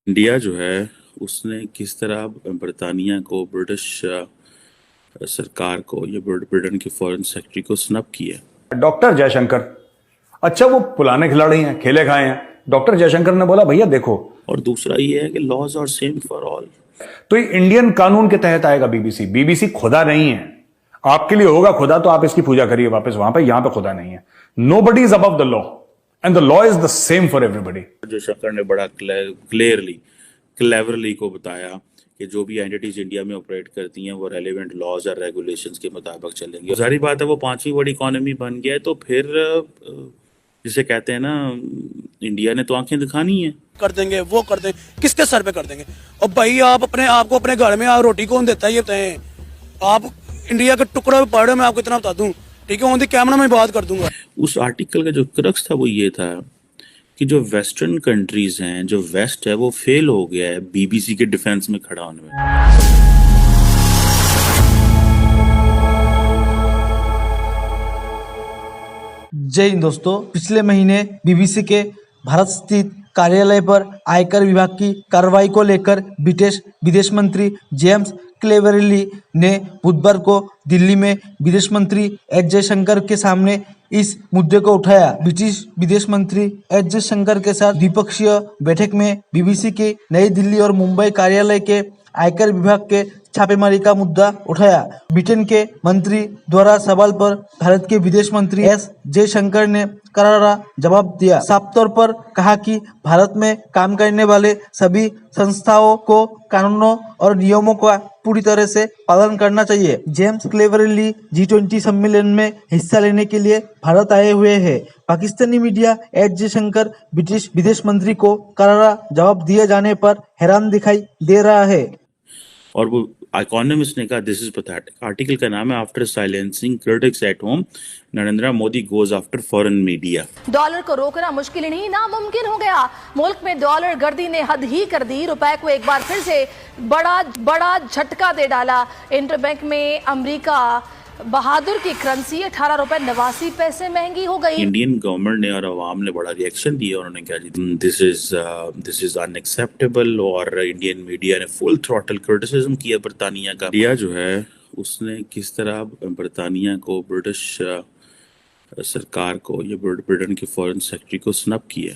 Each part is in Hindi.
इंडिया जो है उसने किस तरह बरतानिया को ब्रिटिश सरकार को या ब्रिटेन के फॉरेन सेक्रेटरी को स्नब किया। डॉक्टर जयशंकर, अच्छा वो पुराने खिलाड़ी हैं, खेले खाए हैं। डॉक्टर जयशंकर ने बोला भैया देखो, और दूसरा ये है कि laws are same for all. तो ये इंडियन कानून के तहत आएगा। बीबीसी बीबीसी खुदा नहीं है। आपके लिए होगा खुदा तो आप इसकी पूजा करिए वापस वहां पे, यहां पे खुदा नहीं है। Nobody is above the law and the law is the same for everybody. Jaishankar ने बड़ा क्लेवरली को बताया कि जो भी एंटिटीज इंडिया में ऑपरेट करती हैं वो रेलेवेंट लॉज और रेगुलेशंस के मुताबिक चलेंगी। जारी बात है वो पांचवी बड़ी इकोनॉमी बन गया है, तो फिर जिसे कहते हैं ना, इंडिया ने तो आंखें दिखानी है। कर देंगे वो कर देंगे, किसके सर पे कर देंगे? और भाई आप अपने आप को अपने घर में आप रोटी कौन देता है ये बताएं। आप इंडिया के टुकड़े पड़ रहे, मैं आपको इतना बता दूं, ठीक है? ऑन द कैमरा में बात कर दूंगा। उस आर्टिकल का जो क्रक्स था वो ये था कि जो वेस्टर्न कंट्रीज हैं, जो वेस्ट है, वो फेल हो गया है बीबीसी के डिफेंस में खड़ा होने में। जय हिंद दोस्तों। पिछले महीने बीबीसी के भारत स्थित कार्यालय पर आयकर विभाग की कार्रवाई को लेकर ब्रिटिश विदेश मंत्री जेम्स क्लेवेरली ने बुधवार को दिल्ली में विदेश मंत्री एस जयशंकर के सामने इस मुद्दे को उठाया। ब्रिटिश विदेश मंत्री एस जयशंकर के साथ द्विपक्षीय बैठक में बीबीसी की नई दिल्ली और मुंबई कार्यालय के आयकर विभाग के छापेमारी का मुद्दा उठाया। ब्रिटेन के मंत्री द्वारा सवाल पर भारत के विदेश मंत्री एस जयशंकर ने करारा जवाब दिया। साफ तौर पर कहा कि भारत में काम करने वाले सभी संस्थाओं को कानूनों और नियमों का पूरी तरह से पालन करना चाहिए। जेम्स क्लेवरली G20 सम्मेलन में हिस्सा लेने के लिए भारत आए हुए हैं। Pakistani media S Jaishankar British विदेश मंत्री को करारा जवाब दिए जाने पर हैरान दिखाई दे रहा है। और वो इकोनॉमिस्ट ने कहा दिस इज पैथेटिक। आर्टिकल का नाम है after silencing critics at home, Narendra Modi goes after foreign media. Dollar को रोकना मुश्किल ही नहीं नामुमकिन हो गया। मुल्क में डॉलर गर्दी ने हद ही कर दी। रुपए को एक बार फिर से बड़ा झटका दे डाला। इंटरबैंक में अमेरिका बहादुर की करेंसी 18 रुपए 89 पैसे महंगी हो गई। इंडियन गवर्नमेंट ने और अवाम ने बड़ा रिएक्शन दिया। उन्होंने क्या जी, दिस इज अनएक्सेप्टेबल। और इंडियन मीडिया ने फुल थ्रॉटल क्रिटिसिज्म किया बरतानिया का। इंडिया जो है उसने किस तरह बरतानिया को, ब्रिटिश सरकार को या ब्रिटेन के फॉरेन सेक्रेटरी को स्नब किया।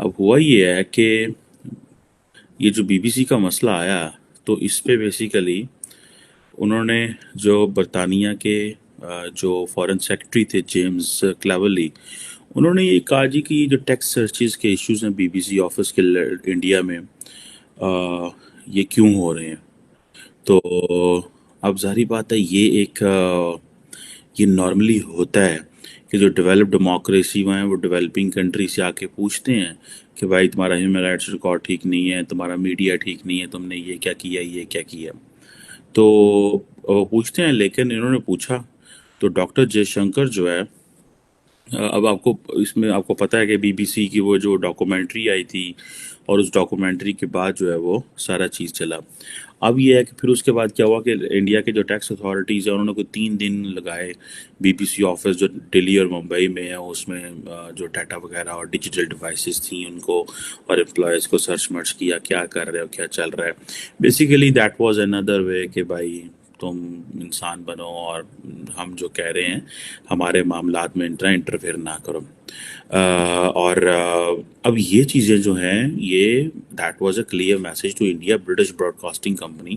अब हुआ ये है कि ये जो बीबीसी का मसला आया, तो इस पे बेसिकली उन्होंने जो बरतानिया के जो फॉरेन सेक्रेटरी थे जेम्स क्लेवरली, उन्होंने ये कहा जी कि जो टैक्स सर्चेज के इश्यूज हैं बीबीसी ऑफिस के इंडिया में, ये क्यों हो रहे हैं। तो अब जाहिर बात है ये नॉर्मली होता है कि जो डेवलप्ड डेमोक्रेसी में है वो डेवलपिंग कंट्री से आके पूछते हैं कि भाई तुम्हारा ह्यूमन राइट्स रिकॉर्ड ठीक नहीं है, तुम्हारा मीडिया ठीक नहीं है, तुमने ये क्या किया, ये क्या किया। तो वो पूछते हैं। लेकिन इन्होंने पूछा तो डॉक्टर जयशंकर जो है, अब आपको पता है कि बीबीसी की वो जो डॉक्यूमेंट्री आई थी, और उस डॉक्यूमेंट्री के बाद जो है वो सारा चीज़ चला। अब ये है कि फिर उसके बाद क्या हुआ कि इंडिया के जो टैक्स अथॉरिटीज़ हैं उन्होंने कोई 3 दिन लगाए बीबीसी ऑफिस जो दिल्ली और मुंबई में है उसमें जो डाटा वगैरह और डिजिटल डिवाइसेस थी उनको और एम्प्लॉयज़ को सर्च मर्च किया, क्या कर रहे हो, क्या चल रहा है। Basically that was another way कि भाई तुम इंसान बनो और हम जो कह रहे हैं हमारे मामलात में इंटरफेयर ना करो। अब ये चीज़ें जो हैं, ये that was a clear message to India. British broadcasting company,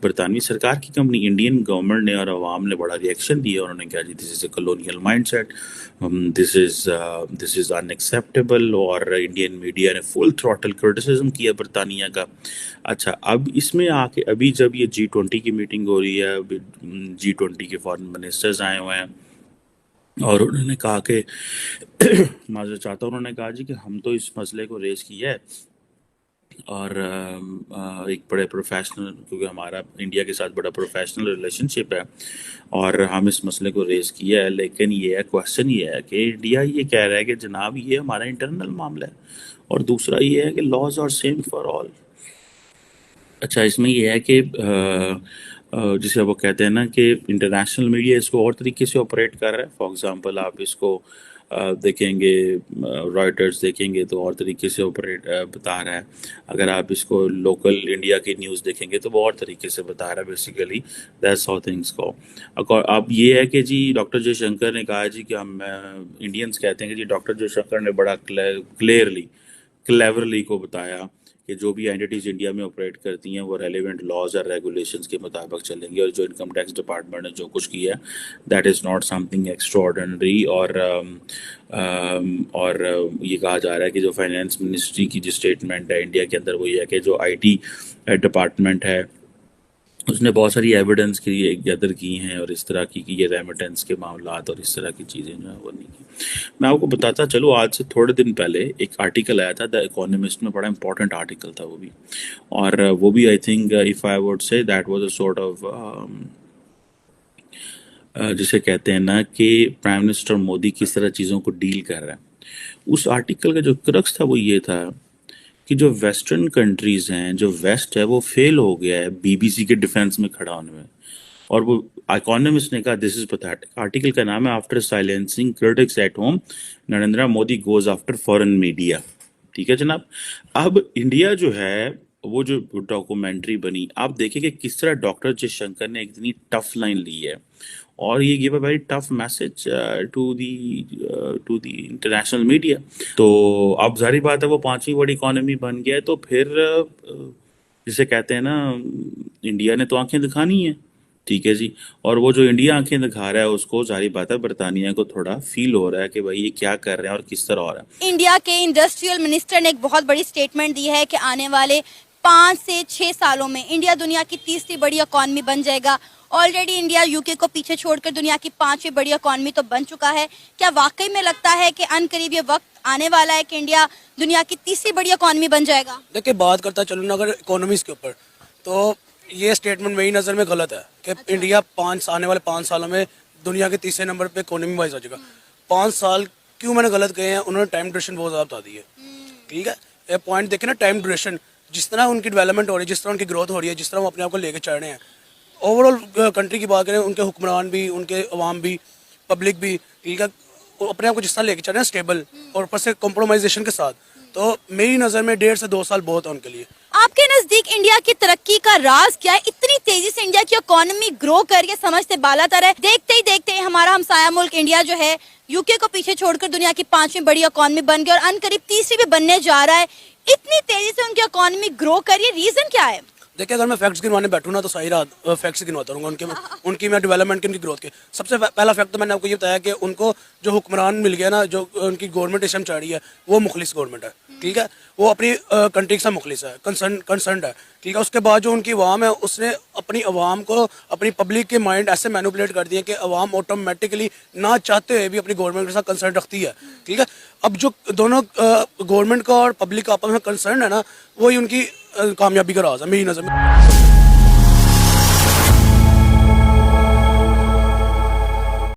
बरतानवी सरकार की कंपनी, इंडियन गवर्नमेंट ने और अवाम ने बड़ा रिएक्शन दिया। उन्होंने कहा जी this is a colonial mindset, this is unacceptable. और इंडियन मीडिया ने फुल थ्रॉटल क्रिटिसिज्म किया बरतानिया का। अच्छा, अब इसमें आके अभी जब ये G20 की मीटिंग हो रही है, G20 के फॉरेन मिनिस्टर्स आए हुए हैं और उन्होंने कहा कि माजूर चाहता हूँ, उन्होंने कहा जी कि हम तो इस मसले को रेज़ किया है और एक बड़े प्रोफेशनल, क्योंकि हमारा इंडिया के साथ बड़ा प्रोफेशनल रिलेशनशिप है और हम इस मसले को रेज़ किया है। लेकिन ये है, क्वेश्चन ये है कि इंडिया ये कह रहा है कि जनाब ये हमारा इंटरनल मामला है, और दूसरा ये है कि laws are same for all. अच्छा, इसमें ये है कि जिसे वो कहते हैं ना कि इंटरनेशनल मीडिया इसको और तरीके से ऑपरेट कर रहा है। फॉर एग्जांपल आप इसको देखेंगे, रॉयटर्स देखेंगे तो और तरीके से ऑपरेट बता रहा है। अगर आप इसको लोकल इंडिया की न्यूज़ देखेंगे तो वो और तरीके से बता रहा है। Basically that's how things go. अब ये है कि जी डॉक्टर जयशंकर ने कहा जी कि हम इंडियंस कहते हैं कि जी डॉक्टर जयशंकर ने बड़ा क्लेवरली को बताया कि जो भी एंटिटीज़ इंडिया में ऑपरेट करती हैं वो रेलिवेंट लॉज और रेगुलेशंस के मुताबिक चलेंगी, और जो इनकम टैक्स डिपार्टमेंट ने जो कुछ किया है that is not something extraordinary. और ये कहा जा रहा है कि जो फाइनेंस मिनिस्ट्री की जो स्टेटमेंट है इंडिया के अंदर वो ये है कि जो IT डिपार्टमेंट है उसने बहुत सारी एविडेंस की गैदर की हैं और इस तरह की कि ये रेमिटेंस के मामलात और इस तरह की चीज़ें जो है वो नहीं की। मैं आपको बताता चलूँ, आज से थोड़े दिन पहले एक आर्टिकल आया था द इकोनॉमिस्ट में, बड़ा इंपॉर्टेंट आर्टिकल था वो भी, और वो भी I think if I would say that was a sort of जिसे कहते हैं ना कि प्राइम मिनिस्टर मोदी किस तरह चीज़ों को डील कर रहा है। उस आर्टिकल का जो क्रक्स था वो ये था कि जो वेस्टर्न कंट्रीज़ हैं, जो वेस्ट है वो फेल हो गया है BBC के डिफेंस में खड़ा होने में। और वो इकोनॉमिस्ट ने कहा दिस इज पैथेटिक। आर्टिकल का नाम है after silencing critics at home Narendra Modi goes after foreign media. ठीक है जनाब। अब इंडिया जो है वो जो डॉक्यूमेंट्री बनी, आप देखिए कि किस तरह डॉक्टर जयशंकर ने इतनी टफ लाइन ली है और ये give a very tough message to the international media. तो अब जारी बात है वो 5वीं बड़ी इकोनॉमी बन गया है, तो फिर जिसे कहते हैं ना इंडिया ने तो आंखें दिखानी है। ठीक है जी। और वो जो इंडिया आंखें दिखा रहा है उसको जारी बात है बरतानिया को थोड़ा फील हो रहा है कि भाई ये क्या कर रहे हैं और किस तरह हो रहा है। इंडिया के इंडस्ट्रियल मिनिस्टर ने एक बहुत बड़ी स्टेटमेंट दी है कि आने वाले 5 से 6 सालों में इंडिया दुनिया की 3री बड़ी इकॉनमी बन जाएगा। ऑलरेडी इंडिया यूके को पीछे छोड़कर दुनिया की 5वीं बड़ी इकॉनमी तो बन चुका है। क्या वाकई में लगता है कि अनकरीब ये वक्त आने वाला है कि इंडिया दुनिया की 3री बड़ी इकॉनमी बन जाएगा? देखिए, बात करता चलूँ ना अगर इकोनॉमीज के ऊपर, तो ये स्टेटमेंट मेरी नज़र में गलत है कि इंडिया आने वाले 5 सालों में दुनिया के 3रे नंबर पे इकोनॉमी वाइज हो जाएगा। 5 साल क्यों मैंने गलत कहे हैं, उन्होंने टाइम ड्यूरेशन बहुत ज़्यादा बता दी है। ठीक है, ये पॉइंट देखे ना, टाइम ड्यूरेशन, जिस तरह उनकी डेवलपमेंट हो रही है, जिस तरह उनकी ग्रोथ हो रही है, जिस तरह वो अपने आप को लेके चल रहे हैं, ओवरऑल कंट्री की बात करें, उनके हुक्मरान भी, उनके अवाम भी, पब्लिक भी, ठीक है, वो अपने आप को जिस तरह लेके चल रहे हैं स्टेबल और ऊपर से कॉम्प्रोमाइजेशन के साथ, तो मेरी नज़र में 1.5 से 2 साल बहुत है उनके लिए। आपके नजदीक इंडिया की तरक्की का राज क्या है? इतनी तेजी से इंडिया की इकोनॉमी ग्रो करके समझते बालातर है, देखते ही देखते हमारा हमसाया मुल्क इंडिया जो है यूके को पीछे छोड़कर दुनिया की 5वीं बड़ी इकोनॉमी बन गई और अनकरीब 3री भी बनने जा रहा है। इतनी तेजी से उनकी इकोनॉमी ग्रो कर रही है, रीजन क्या है? देखिए, अगर मैं फैक्ट्स गिनवाने बैठूँ ना तो सही रात फैक्ट्स गिनवाता रहूँगा उनकी मैं डेवलपमेंट की, उनकी ग्रोथ के। सबसे पहला फैक्ट तो मैंने आपको ये बताया कि उनको जो हुक्मरान मिल गया ना, जो उनकी गवर्नमेंट इस टाइम चल रही है वो मुखलिस गवर्नमेंट है। ठीक है, वो अपनी कंट्री से मुखलिस है, कंसर्न है। ठीक है, उसके बाद जो उनकी अवाम है उसने अपनी अवाम को, अपनी पब्लिक के माइंड ऐसे मैनिपुलेट कर दिए कि अवाम ऑटोमेटिकली ना चाहते हुए भी अपनी गवर्नमेंट के साथ कंसर्न रखती है। ठीक है, अब जो दोनों गवर्नमेंट का और पब्लिक का आपस में कंसर्न है ना, वही उनकी कामयाबी का राज है मेरी नज़र में।